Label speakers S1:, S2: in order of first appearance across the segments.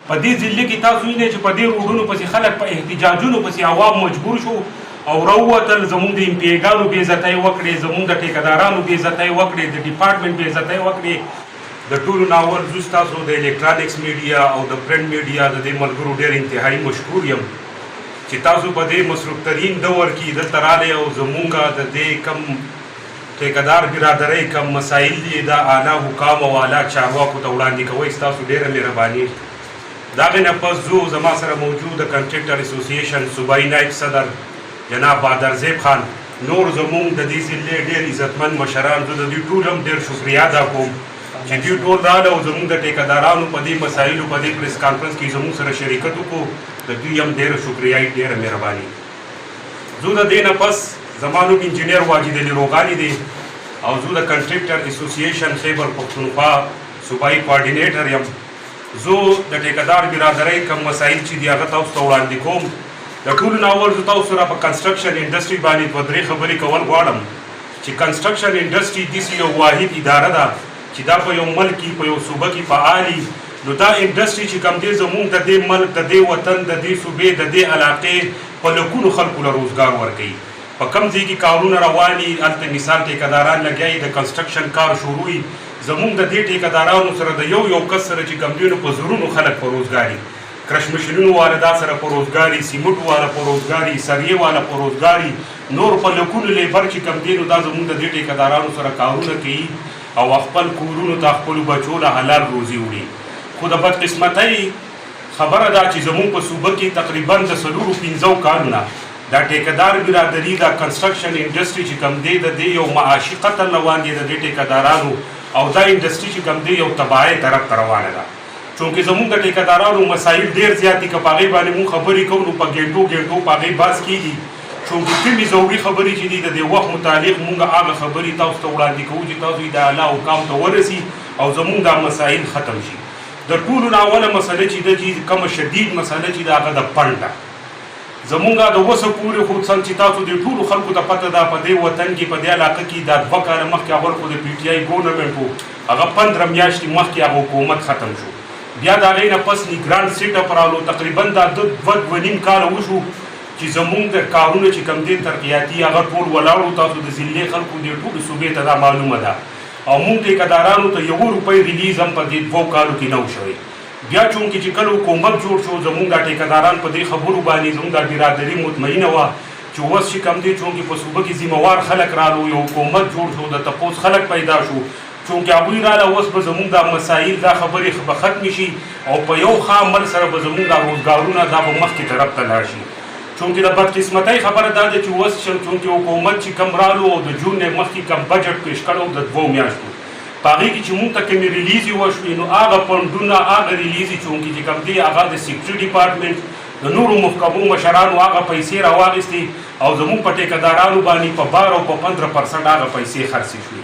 S1: په دې ضلع کې تاسو وینئ چې په دې روډونو پسې خلک په احتجاجونو پسې عوام مجبور شو او راووتل، زموږ د امپیګانو بې عزتۍ وکړې، زموږ د ټیکهدارانو بې عزتۍ وکړې، د ډپارټمنټ بې عزتۍ وکړې. د ټولو ناول زه ستاسو د الکترانکس میډیا او د پرنټ میډیا د دې ملګرو ډېر انتهایي مشکور یم چې تاسو په دې مصروف ترین دور کې دلته راغلی او زموږ د دې کم ټیکهدار برادرۍ کم مسایل دي د اعلی حکام او اعلی چارواکو ته وړاندې کوئ. ستاسو ډېره مهرباني. د هغې نه پس زه زما سره موجود د کنټریکټر اسوسییشن صوبایي نایب صدر جناب بادرزیب خان، نور زموږ د دې ضلع ډېر عزتمند مشران، زه د دوی ټول هم ډېر شکریا ادا کوم چې دوی ټول راغله او زموږ د ټیکهدارانو په دې مسایلو په دې پریس کانفرنس کې زموږ سره شریکت وکړو. د دوی هم ډېره شکریایي، ډېره مهرباني. زه د دې نه پس زما نوم انجینیر واجد علي روغاني دی او زه د کنټریکټر اسوسییشن خیبر پښتونخوا صوبایي کوارډینیټر یم. زه د ټیکهدار برادرۍ کم مسایل چې دي هغه تاسو ته وړاندې کوم. د ټولو نه اول زه تاسو سره په کنسټرکشن انډسټري باندې دوه درې خبرې کول غواړم چې کنسټرکشن انډسټري داسې یو واحد اداره ده چې دا په یو ملک کې په یو صوبه کې فعالي. نو دا انډسټري چې کوم دی زموږ د دې ملک د دې وطن د دې صوبې د دې علاقې په لکونو خلکو له روزګار ورکوي. په کوم ځای کې کارونه رواني هلته مثال ټیکهداران لګیا د کنسټرکشن کار شروع وي. زموږ د دې ټیکهدارانو سره د یو کس سره چې کوم دی نو په زرونو خلک په روزګاري، کرش مشینونو والا دا سره په روزګاري، سیمنټ والا په روزګاري، سریې والا په روزګاري، نور په لکونو لیبر چې کوم دی نو دا زموږ د دې ټیکهدارانو سره کارونه کوي او خپل کورونو ته خپلو بچو له حلال روزي وړي. خو د بدقسمتۍ خبره ده چې زموږ په صوبه کې تقریبا د 4-5 کالونه دا ټیکهدار برادري دا کنسټرکشن انډسټري چې کوم دی د دې یو معاشي قتل روان دی د دې ټیکهدارانو او دا انډسټري چې کوم دی یو تباهۍ طرف ته روانه ده. چونکې زموږ د ټیکهدارانو مسایل ډېر زیات دي، که په هغې باندې مونږ خبرې کوو نو په ګنټو په هغې بحث کېږي. چونکې کومې ضروري خبرې چې دي د دې وخت متعلق مونږ هغه خبرې تاسو ته وړاندې کوو چې تاسو یې د اعلی حکام ته ورسي او زموږ دا مسایل ختم شي. د ټولو نه اوله مسله چې ده چې کومه شدید مسله چې ده هغه د فنډ ده. زموږ د اوسه پورې خو څنګه چې تاسو د ټولو خلکو ته پته ده په دې وطن کې په دې علاقه کې دا 2 کاله مخکې اول خو د پی ټي آی ګورنمنټ و هغه 15 میاشتې مخکې هغه حکومت ختم شو. بیا د هغې نه پس نیګرانډ سیټ اپ رالو، تقریبا دا 2.5 کاله وشو چې زموږ د کارونه چې کوم دی ترقیاتي هغه ټول ولاړو. تاسو د ضلع خلکو دې ټولو صوبې ته دا معلومه ده او موږ ټیکهدارانو ته 1 روپۍ ریلیز هم په دې 2 کالو کې نه و شوی. بیا چونکې چې کله حکومت جوړ شو زموږ دا ټیکهداران په دې خبرو باندې زموږ دا برادري مطمئنه وه چې اوس چې کوم دی چونکې په صوبه کې ذمهوار خلک رالو، یو حکومت جوړ شو، د تپوس خلک پیدا شو، چونکې هغوی راله اوس به زموږ دا مسایل دا خبرې به ختمې شي او په یو ښه عمل سره به زموږ دا روزګارونه دا به مخکې طرف ته لاړ شي. چونکې د بدقسمتۍ خبره دا ده چې اوس چونکې حکومت چې کم رالو او د جون نه مخکې کم بجټ پیش کړی د 2 میاشتو په هغې کې چې مونږ ته کومې ریلیزې وشوې نو هغه فنډونه هغه ریلیزې چونکې چې کوم دی هغه د سیکورټي ډپارټمنټ د نورو محکمو مشرانو هغه پیسې راواخیستې او زموږ په ټیکهدارانو باندې په 12 او په 15% هغه پیسې خرڅې شوې.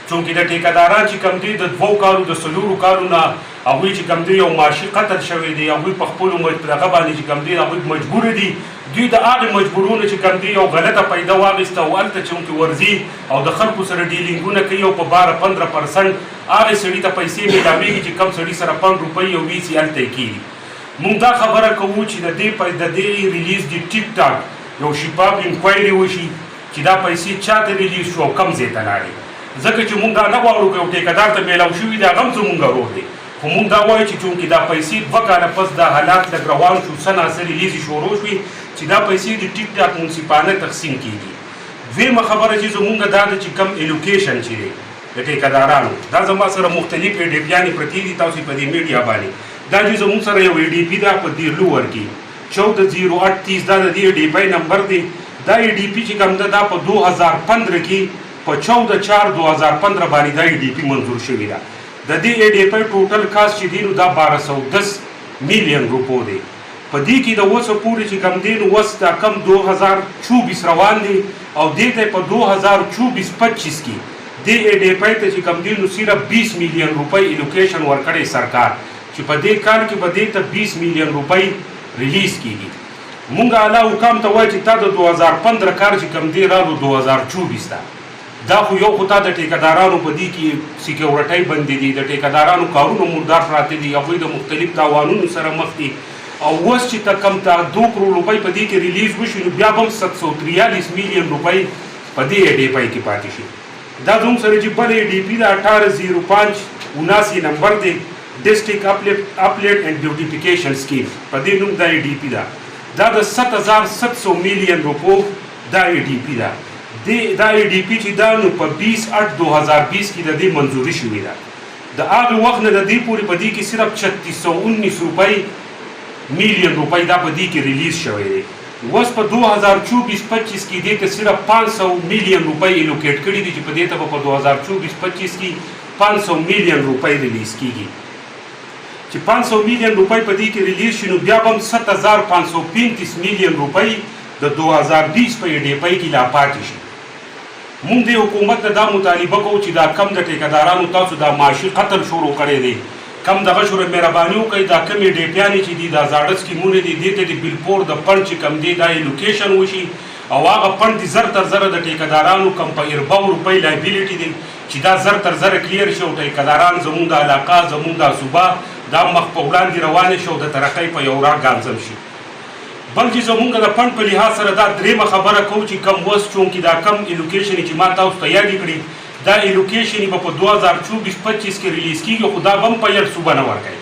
S1: چونکې د ټیکهداران چې کوم دی د 2 کالو د 4 کالو نه هغوی چې کوم دی یو معاشي قتل شوی دی، هغوی په خپلو هغه باندې چې کوم دی هغوی مجبور دي دوی د هغې مجبورونه چې کوم دی یو غلطه پیدا واخیسته او هلته چونکې ورځي او د خلکو سره ډیلینګونه کوي او په 12-15% هغې سړي ته پیسې میلاویږي چې کم سړي سره 5 روپۍ او 20 هلته یې کېږي. مونږ دا خبره کوو چې د دې ریلیز د ټیک ټاک یو شفاف انکوایري وشي چې دا پیسې چاته ریلیز شو او کم ځای ته لاړې. ځکه چې مونږ دا نه غواړو که یو ټیکهدار ته میلاو شوي دي هغه هم زمونږ رول دی، خو مونږ دا وایو چې چونکې دا پیسې 2 کاله پس دا حالات لږ روان شو، څه ناڅه ریلیزې شروع شوي چې دا پیسې د ټیک ټاک منصفانه تقسیم کېږي. دویمه خبره چې زمونږ دا ده چې کم ایلوکیشن چې دی د ټیکهدارانو دا زما سره مختلف ایډیپیانې پرتې دي، تاسو په دې میډیا باندې دا چې زمونږ سره یو ایډیپي ده په دیرلوور کې 140830 دا د دې ایډیپی نمبر دی. دا ایډیپي چې کوم ده دا په 2015 کې په 14/4/2015 باندې دا ایډیپي منظور شوې ده. د دې ایډیپی ټوټل کاست چې دی نو دا 1210 میلیون روپو دی. په دې کې د اوسه پورې چې کوم دی نو اوس دا کم 2024 روان دی او دې ته په 2024-25 کې دې ایډیپی ته چې کوم دی نو صرف 20 میلیون روپۍ ایلوکیشن ورکړی سرکار چې په دې کال کې به دې ته 20 میلیون روپۍ ریلیز کېږي. مونږ اعلی حکام ته وایي چې تا د 2015 کار چې کوم دی رالو 2024 ته دا خو یو خو تا د ټیکدارانو په دې کې سیکیورټۍ بندې دي، د ټیکدارانو کارونه مردار پراته دي، هغوی د مختلف تاوانونو سره مخ دي. او اوس چې ته کم ته 2 کروڑ روپۍ په دې کې ریلیز وشي نو بیا به هم 743 میلیون روپۍ په دې ADP کې پاتې شي. دا زموږ سره چې بل ADP د 180579 نمبر دی، ډسټرکټ اپلیټ اینڈ بیوټیفیکیشن سکیم، په دې نوم دا ADP ده. دا د 7700 میلیون روپو دا ADP ده. دا ADP چې دا نو په 20/8/2020 کې د دې منظوري شوې ده. د هغه وخت نه د دې پورې په دې کې صرف 3619 روپۍ میلیون روپۍ دا په دې کې ریلیز شوی دی. اوس په 2024-25 کې دې ته صرف 500 میلیون روپۍ الوکیټ کړي دي چې په دې ته په 2024-25 کې 500 میلیون روپۍ ریلیز کیږي. چې 500 میلیون روپۍ په دې کې ریلیز شي نو بیا به هم 7535 میلیون روپۍ د 2020 په ADP کې لا پاتې شي. مونږ د حکومت ته دا مطالبه کوو چې دا کم د ټیکدارانو تاسو دا معاشي قتل شروع کړی دی، کم دغه شروع مهرباني وکړئ دا کمې ADP-یانې چې دي دا زاړه سکیمونه دي دې ته د بیلپور د فنډ چې کم دی دا لوکیشن وشي او هغه فنډ زر تر زره د ټیکدارانو کم په 400 روپۍ لایبیلیټي دی چې دا زر تر زره کلیر شي او ټیکداران زموږ د علاقه زموږ د صوبه دا مخ په وړاندې روانې شي او د ترقۍ په یو راه ګامزن شي. بل چې زمونږ د فنډ په لحاظ سره دا درېیمه خبره کوو چې کم اوس چونکې دا کم الوکیشن چې ما تاسو ته یادې کړي دا الوکیشن به په 2024-25 کې ریلیز کېږي خو دا به هم په یړ صوبه نه ورکوي.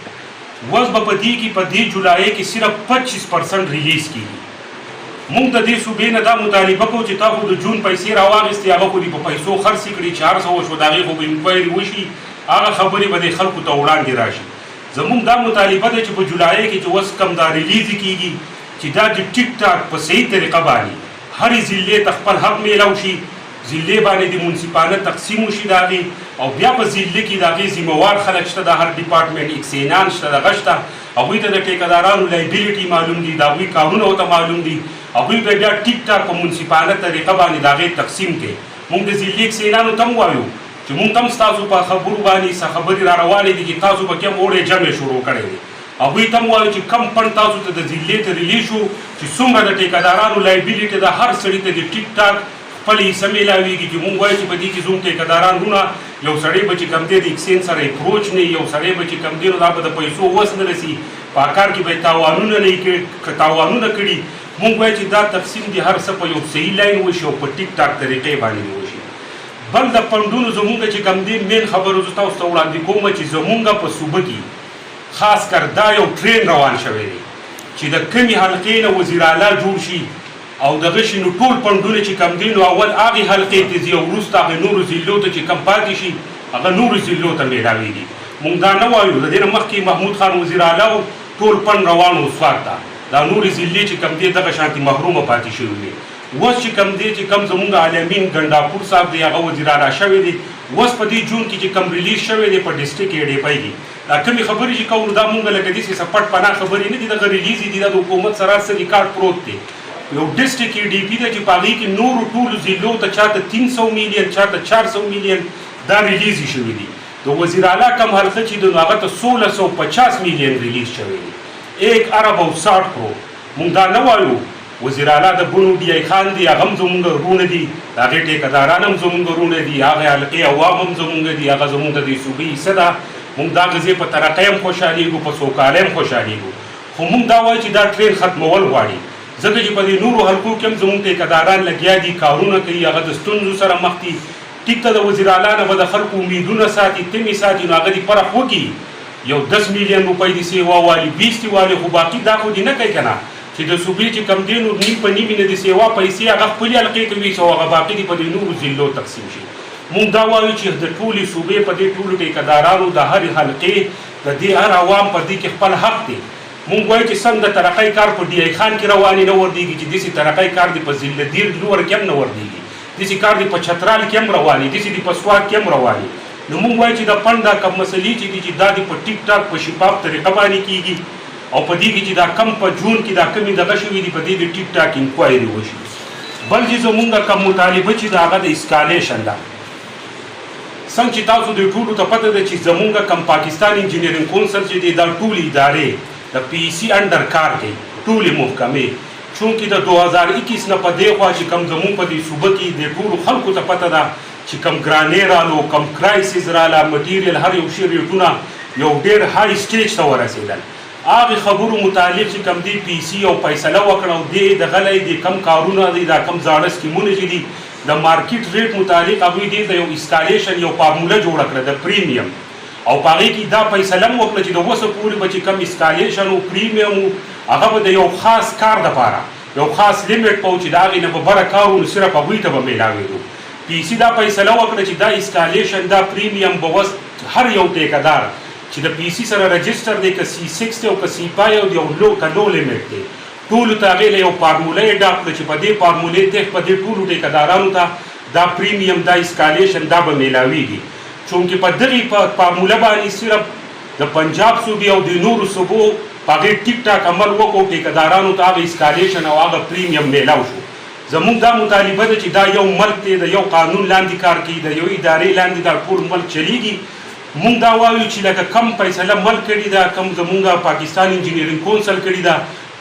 S1: اوس به په دې کې په دې جولای کې صرف 25% ریلیز کېږي. مونږ د دې صوبې نه دا مطالبه کوو چې تاسو د جون پیسې راواخیستې هغه خو دې په پیسو خرڅې کړي 400 وشو د هغې خو به انکوایري وشي هغه خبرې به د خلکو ته وړاندې راشي. زمونږ دا مطالبه ده چې په جولای کې چې اوس کم دا ریلیز کېږي چې دا د ټیک ټاک په صحیح طریقه باندې هرې ضلعې ته خپل حق میلاو شي، ضلعې باندې د منصفانه تقسیم وشي د هغې او بیا په ضلع کې د هغې ذمهوار خلک شته د هر ډپارټمنټ اکسینان شته دغه شته هغوی ته د ټیکدارانو لایبیلیټي معلوم دي، د هغوی کارونه ورته معلوم دي، هغوی به بیا ټیک ټاک په منصفانه طریقه باندې د هغې تقسیم کوي. موږ د ضلعي اکسینانو ته هم وایو چې موږ هم ستاسو په خبرو باندې څه خبرې را روانې دي چې تاسو به کوم اوړی جمع شروع کړی دی. هغوی ته هم وایو چې کم فنډ تاسو ته د ضلعې ته ریلیز شو چې څومره د ټیکدارانو لایبیلیټي ده هر سړي ته د ټیک ټاک خپل حصه میلاویږي چې موږ وایو چې په دې کې زموږ ټیکداران رونه یو سړی به چې کم دی د اکسین سره اپروچ نه یو سړی به چې کم دی نو دا به د پیسو وس نه رسي په کار کې به تاوانونه نه کړي تاوانونه کړي. موږ وایو چې دا تقسیم دي هر څه په یو صحیح لاین وشي او په ټیک ټاک طریقې باندې وشي. بل د فنډونو زموږ چې کم دی مین خبره زه تاسو ته وړاندې کوم چې زموږ په صوبه کې خاص کر دا یو ټرین روان شوی دی چې د کمې حلقې نه وزیر اعلی جوړ شي او دغه شي نو ټول فنډونه چې کم دي نو اول هغې حلقې ته ځي او وروسته هغې نورو ضلعو ته چې کم پاتې شي هغه نورو ضلعو ته میلاویږي. موږ دا نه وایو د دې نه مخکې محمود خان وزیر اعلی ټول فنډ روان و سوات ته دا نورې ضلعې چې کم دي دغه شانتې محرومه پاتې شوي دي. اوس چې کم دی چې کم زموږ عالمین ګنډاپور صاحب دی هغه وزیر اعلی شوی دی. اوس په دې جون کې چې کم ریلیز شوی دی په ډسټرکټ ADP کې دا کمې خبرې چې کوو دا مونږ لکه داسې څه پټ پناه خبرې نه دي دغه ریلیز دي دا د حکومت سراسر ریکارډ پروت دی. یو ډسټرکټ ADP دی چې په هغې کې نورو ټولو ضلعو ته چاته 300 میلیون چاته 400 میلیون دا ریلیز شوي دي. د وزیر اعلی کم حلقه چې دی نو هغه ته 1650 میلیون ریلیز شوی دی 1 ارب او 60 کروڑ. مونږ دا نه وایو وزیر اعلی د بنو ډي آی خان دی هغه هم زموږ ورونه دي د هغې ټیکداران هم زموږ ورونه دي هغې حلقې عوام هم زموږ دي هغه زموږ د دې صوبې حصه ده. موږ دا غزې په ترقۍ هم خوشحالېږو په سوکالۍ هم خوشحالېږو خو موږ دا وایو چې دا ټرین ختمول غواړي ځکه چې په دې نورو حلقو کې هم زموږ ټیکداران لګیا دي کارونه کوي هغه د ستونزو سره مخ دي. ټیک ته د وزیر اعلی نه به د خلکو امیدونه ساتي تمې ساتي نو هغه دې فرق وکړي یو 10 میلیون روپۍ دې سیوا والي 20 دې والي خو باقي دا خو دې نه کوي که نه چې د صوبې چې کم دی نو نیم په نیمې نه د سیوا پیسې هغه خپلې حلقې ته ویسي او هغه باقي دې په دې نورو ضلعو تقسیم شي. موږ دا وایو چې د ټولې صوبې په دې ټولو ټیکدارانو د هرې حلقې د دې هر عوام په دې کې خپل حق دی. موږ وایو چې سم د ترقۍ کار په ډي آی خان کې روانې نه وردېږي چې داسې ترقۍ کار دې په ضلع دیر لور کې هم نه وردېږي داسې کار دې په چترال کې هم روانې داسې دې په سوات کې هم روانې. نو موږ وایو چې د فنډ دا کم مسلې چې دي چې دا دې په ټیک ټاک په شفاف طریقه باندې کېږي او په دې کې چې دا کم په جون کې دا کمې دغه شوي دي په دې د ټیک ټاک انکوایري وشي. بل چې زمونږ کم مطالبه چې د هغه د اسکالیشن ده څنګه چې تاسو د ټولو ته پته ده چې زمونږ کم پاکستان انجینرینګ کونسل چې دی دا ټولې ادارې د PEC انډر کار کوي ټولې محکمې چونکې د 2021 نه په دې خوا چې کم زمونږ په دې صوبه کې د ټولو خلکو ته پته ده چې کم ګرانې رالو کم کرایسز راله مټیریل هر یو شی ریټونه یو ډېر های سټیج ته ورسېدل هغې خبرو متعلق چې کم دی پی سي او فیصله وکړه او دې دغلی د کم کارونه دی دا کم زاړه سکیمونه چې دي د مارکیټ ریټ متعلق هغوی دې د یو اسکالیشن یو فارموله جوړه کړه د پریمیم او په هغې کې دا فیصله هم وکړه چې د اوسه پورې به چې کم اسکالیشن او پریمیم و هغه به د یو خاص کار دپاره یو خاص لیمټ به و چې د هغې نه به بره کار و نو صرف هغوی ته به میلاوېدو پی سي دا فیصله وکړه چې دا اسکالیشن دا پریمیم به وس هر یو ټیکهدار چې د پی سي سره رجسټر دی که سی 6 دی او که سی 5 او یو لو لیمټ دی ټولو ته هغې له یو فارموله یې ډاک کړه چې په دې فارمولې تحت په دې ټولو ټیکهدارانو ته دا پریمیم دا اسکالیشن دا به میلاویږي چونکې په دغې فارموله باندې صرف د پنجاب صوبې او د نورو صوبو په هغې ټیک ټاک عمل وکړو ټیکهدارانو ته هغه اسکالیشن او هغه پریمیم میلاو شو زموږ دا مطالبه ده چې دا یو ملک دی د یو قانون لاندې کار کوي د یو ادارې لاندې دا ټول ملک چلیږي مونږ دا وایو چې لکه کم فیصله ملک کړې ده کم زمونږ پاکستان انجینرینګ کونسل کړې ده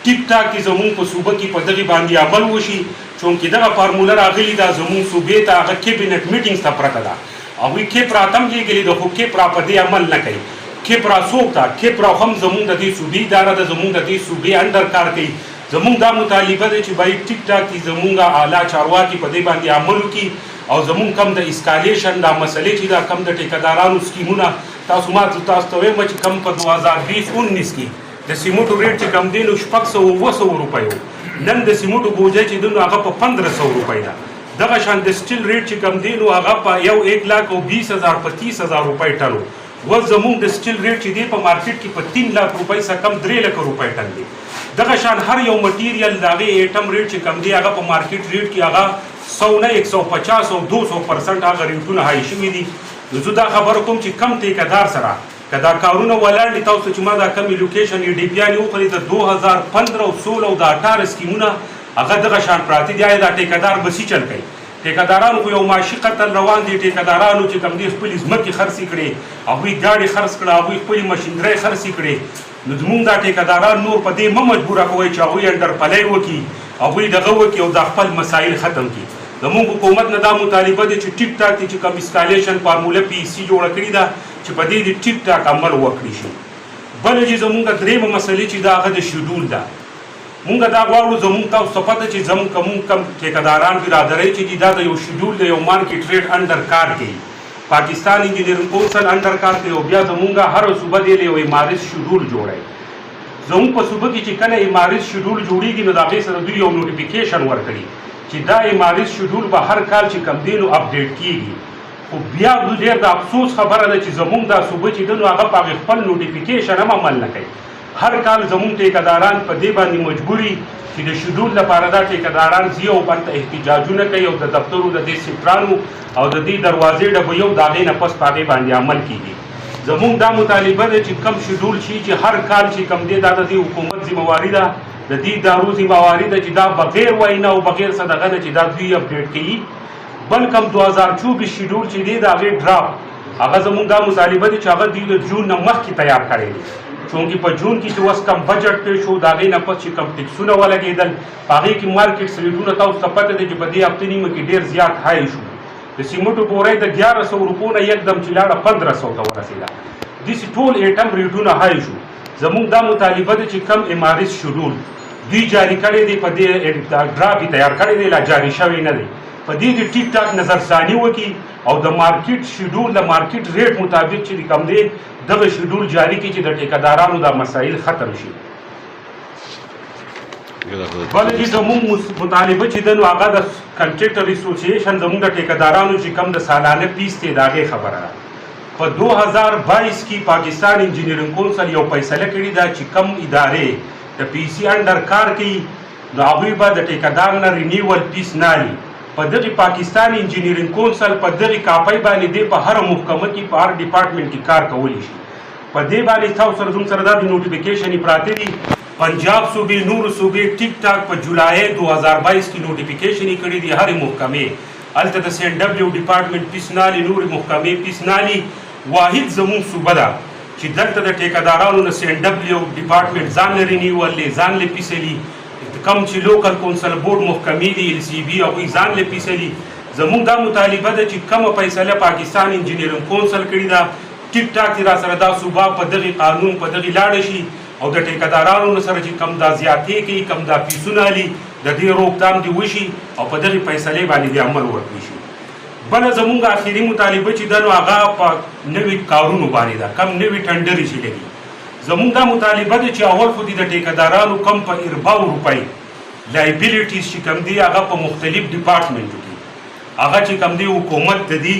S1: ټیک ټاک کې زمونږ په صوبه کې په دغې باندې عمل وشي چونکې دغه فارموله راغلې ده زمونږ صوبې ته هغه کیبینټ میټینګز ته پرته ده هغوی کیپرا ته هم لېږلې ده خو کیپرا په دې عمل نه کوي کیپرا څوک ده کیپرا هم زمونږ د دې صوبې اداره ده زمونږ د دې صوبې انډر کار کوي زمونږ دا مطالبه ده چې باید ټیک ټاک کې زمونږ اعلی چارواکي په دې باندې عمل وکړي او زمونږ کم د اسکالیشن دا مسلې چې دا کم د ټیکهدارانو سکیمونه تاسو ته وایم چې کم په 2020-19 کې د سیمنټو ریټ چې کم دی نو 600 روپیو نن د سیمنټو بوجه چې دی نو هغه په 1500 روپۍ ده دغه شان د سټیل ریټ چې کم دی نو هغه په 1,20,000 په 30,000 روپۍ ټن و زمونږ د سټیل ریټ چې دی په مارکیټ کې په 3 लाख روپۍ څخه کم 3 لک روپۍ ټن دی دغه شان هر یو مټیریل د هغې ایټم ریټ چې کم دی هغه په مارکیټ ریټ کې هغه 100 نه 150 او 200% هغه ریټونه های شوي دي نو زه دا خبره کوم چې کم ټیکهدار سره که دا کارونه ولاړ دي تاسو چې ما دا کم لوکیشن یې ډي پی آی وکړي د 2015 او 16 او د 18 سکیمونه هغه دغه شان پراته دي دا ټیکهدار بسي چل کوي ټیکهدارانو خو یو معاشي قتل روان دي ټیکهدارانو چې کم دي خپلې ځمکې خرڅې کړې هغوی ګاډې خرڅ کړه هغوی خپلې مشینرۍ خرڅې کړې نو زمونږ دا ټیکهداران نور په دې مه مجبوره کوئ چې هغوی انډر پلی وکړي هغوی دغه وکړي او دا خپل مسایل ختم کړي زمونږ حکومت نه دا مطالبه دی چې ټیک ټاک دی چې کوم اسکالیشن فارموله پی سي جوړه کړې ده چې په دې د ټیک ټاک عمل وکړي شي بله چې زمونږ درېیمه مسلې چې دا هغه د شیډول ده مونږ دا غواړو زمونږ تاسو ته پته چې زمونږ کم ټیکهداران برادرۍ چې دي دا د یو شیډول د یو مارکیټ ریټ انډر کار کوي پاکستان انجینرینګ کونسل انډر کار کوي او بیا زمونږ هر صوبه دی یو امارس شیډول جوړوي زمونږ په صوبه کې چې کله امارس شیډول جوړیږي نو د هغې سره دوی یو نوټیفیکیشن ورکړي چې دا امارس شیډول به هر کال چې کم دی نو اپډیټ کیږي خو بیا ډېر د افسوس خبره ده چې زمونږ دا صوبه چې دی نو هغه په هغې خپل نوټیفیکیشن هم عمل نه کوي هر کال زمونږ ټیکهداران په دې باندې مجبوري چې د شیډول لپاره دا ټیکهداران ځي او هلته احتجاجونه کوي او د دفترو د دې سیفټرانو او د دې دروازې ډبوي او د هغې نه پس په هغې باندې عمل کیږي زمونږ دا مطالبه ده چې کم شیډول شي چې هر کال چې کم دی دا د دې حکومت ذمهواري ده د دې ادارو ذمهواري ده چې دا بغیر وینا او بغیر څه دغه نه چې دا دوی اپډیټ کوي بل کم 2024 شیډول چې دی د هغې ډرافټ هغه زمونږ دا مطالبه ده چې هغه دوی د جون نه مخکې تیار کړی دی چونکې په جون کې چې اوس کم بجټ پیښ شو د هغې نه پس چې کم ټکسونه ولګېدل په هغې کې مارکیټ ریټونه تاسو ته پته دی چې په دې هفتې نیمه کې ډېر زیات های شو د سیمنټو بورۍ د 1100 روپو نه یکدم چې لاړه 1500 ته ورسېده داسې ټول ایټم ریټونه های شو زمونږ دا مطالبه ده چې کم امارس شیډول دوی جاري کړی دی په دې ډرافټ یې تیار کړی دی لا جاري شوی نه دی په دې د ټیک ټاک نظرثاني وکړي او د مارکیټ شیډول د مارکیټ ریټ مطابق چې کم دی دغه شیډول جاري کړي چې د ټیکهدارانو دا مسایل ختم شي بله چې زموږ مطالبه چې ده نو هغه د کنټریکټر اسوسییشن زموږ د ټیکهدارانو چې کم د سالانه فیس دی د هغې خبره ده په 2022 کې پاکستان انجینرینګ کونسل یو فیصله کړې ده چې کم ادارې د پی سي انډر کار کوي نو هغوی به د ټیکهدار نه رینیول فیس نه اخلي په دغې پاکستان انجینرینګ کونسل په دغې کاپۍ باندې دی په هره محکمه کې په هر ډپارټمنټ کې کار کولی شي په دې باندې تاسو سره زموږ سره دا د نوټیفیکیشن یې پراته دي پنجاب صوبې نورو صوبې ټیک ټاک په جولای 2022 کې نوټیفیکیشن یې کړي دي هرې محکمې هلته د سي ان ډبلیو ډپارټمنټ فیس نه اخلي نورې محکمې فیس نه اخلي واحد زموږ صوبه ده چې دلته د ټیکهدارانو نه سي ان ډبلیو ډپارټمنټ ځان له رینیول دی ځان له فیس اخلي کم چې لوکل کونسل بورډ محکمې دي ال سی بي هغوی ځان له فیس اخلي زمونږ دا مطالبه ده چې کومه فیصله پاکستان انجینرینګ کونسل کړې ده ټیک ټاک دې را سره دا صوبه په دغې قانون په دغې لاړه شي او د ټیکدارانو سره چې کم دا زیاتې کوي کم دا فیسونه علي د دې روکتام دې وشي او په دغې فیصلې باندې دې عمل وکړی شي. بله زمونږ آخري مطالبه چې ده نو هغه په نوي کارونو باندې ده کم نوي ټنډرې چې لګي. زمونږ دا مطالبه ده چې اول خو دې د ټیکدارانو کم په ارباو روپۍ لایبیلیټیز چې کم دي هغه په مختلف ډپارټمنټو کې هغه چې کم دی حکومت د دې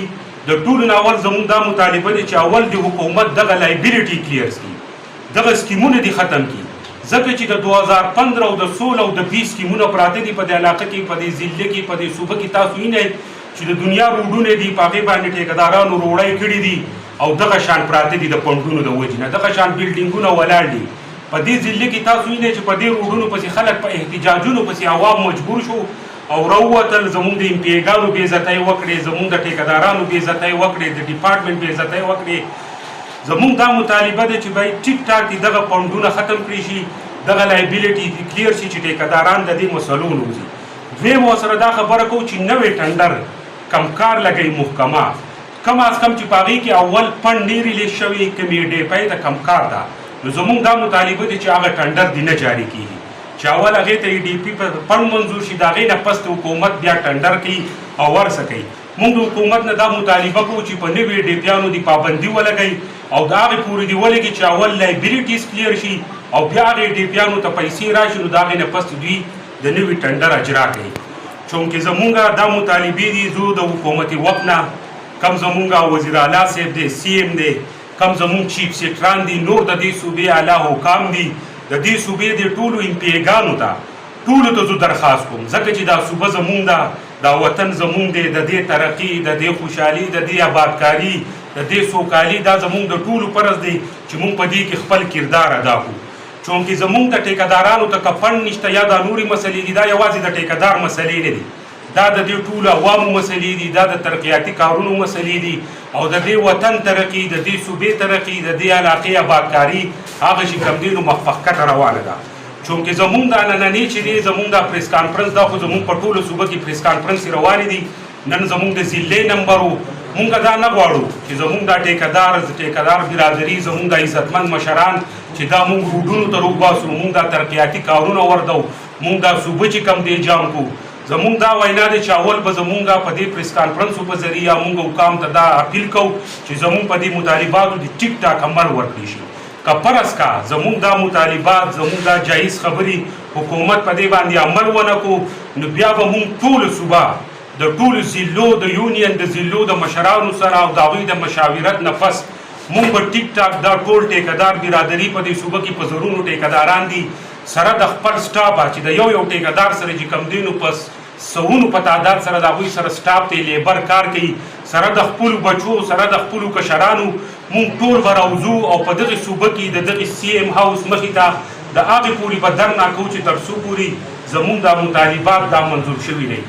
S1: د ټولو نه اول زمونږ دا مطالبه دی چې اول د حکومت دغه لایبیلیټي کلیرز کړي دغه سکیمونه دې ختم کړي ځکه چې د 2015 او د 16 او د 20 سکیمونه پراته دي په دې علاقه کې په دې ضلع کې په دې صوبه کې تاسو وینئ چې د دنیا روډونه دي په هغې باندې ټیکدارانو روړی کړي دي او دغه شان پراته دي د پنډونو د وجې نه دغه شان بلډینګونه ولاړ دي په دې ضلع کې تاسو وینئ چې په دې روډونو پسې خلک په احتجاجونو پسې عوام مجبور شو او راووتل زمونږ د امپیګانو بې عزتۍ وکړې زمونږ د ټیکدارانو بې عزتۍ وکړې د ډپارټمنټ بې عزتۍ وکړې. زمونږ دا مطالبه ده چې باید ټیک ټاک دغه پنډونه ختم کړي شي دغه لایبیلیټي کلیر شي چې ټیکداران د دې مسلو نه وځي. دویم ورسره دا خبره کوو چې نوی ټنډر کم کار لګوي محکمه کم از کم چې په هغې کې اول فنډ نه ریلیز شوي کمې ډیپۍ د کم کار ده نو زمونږ دا مطالبه ده چې هغه ټنډر دې نه جاري کېږي چې اول هغې ته ای ډي پي په فنډ منظور شي د هغې نه پس حکومت بیا ټنډر کوي او ورسه کوي. موږ د حکومت نه دا مطالبه کوو چې په نوي ډیپیانو دې پابندي ولګوي او د هغې پورې دې ولګي چې اول لایبیلیټیز کلیر شي او بیا هغې ډیپیانو ته پیسې راشي نو د هغې نه پس دوی د نوي ټنډر اجرا کوي. چونکې زمونږ دا مطالبې دي زه د حکومت وقف نه کم زمونږ وزیر اعلی صاحب دی سی ایم دی کم زمونږ چیف سیکران دي نور د دې صوبې اعلی حکام دي د دې صوبې د ټولو امپیګانو ته ټولو ته زه درخواست کوم ځکه چې دا صوبه زمونږ ده دا وطن زمونږ دی د دې ترقي د دې خوشحالي د دې آبادکاري د دې سوکالي دا زمونږ د ټولو فرض دی چې مونږ په دې کې خپل کردار ادا کړو. چونکې زمونږ د ټیکدارانو ته که فنډ نشته یا دا نورې مسلې دي دا یوازې د ټیکدار مسلې نه دي دا د دې ټولو عوامو مسلې دي دا د ترقیاتي کارونو مسلې دي او د دې وطن ترقي د دې صوبې ترقي د دې علاقې آبادکاري هغه چې کوم دی نو مخکښه روانه ده. چونکې زمونږ دا نننې چې دی زمونږ دا پریس کانفرنس دا خو زمونږ په ټولو صوبه کې پریس کانفرنس روانې دي نن زمونږ د ضلعې نمبر و مونږ دا نه غواړو چې زمونږ دا ټیکدار برادري زمونږ د عزتمند مشران چې دا مونږ روډونو ته روباسو مونږ دا ترقیاتي کارونه وردو مونږ دا صوبه چې کم دی جام کو زمونږ دا وینا دی چې اول به زمونږ په دې پریس کانفرنسو په ذریعه مونږ حکام ته دا اپیل کوو چې زمونږ په دې مطالباتو د ټیک ټاک عمل وکړي شي. که فرض کا زمونږ دا مطالبات زمونږ دا جایز خبرې حکومت په دې باندې عمل ونه کړو نو بیا به مونږ ټولو صوبه د ټولو ضلعو د یونین د ضلعو د مشرانو سره او د هغوی د مشاورت نه پس مونږ به ټیک ټاک دا ټول ټیکدار برادري په دې صوبه کې په زرونو ټیکداران دي سره د خپل سټاف چې د یو ټیکدار سره چې کم دی نو پس سوونو په تعداد سره د هغوی سره سټاف دی لیبر کار کوي سره د خپلو بچو سره د خپلو کشرانو مونږ ټول به راوځو او په دغې صوبه کې د دغې سی ایم هاوس مخې ته د هغې پورې به درنه کوو چې تر څو پورې زمونږ دا مطالبات دا منظور شوي دی.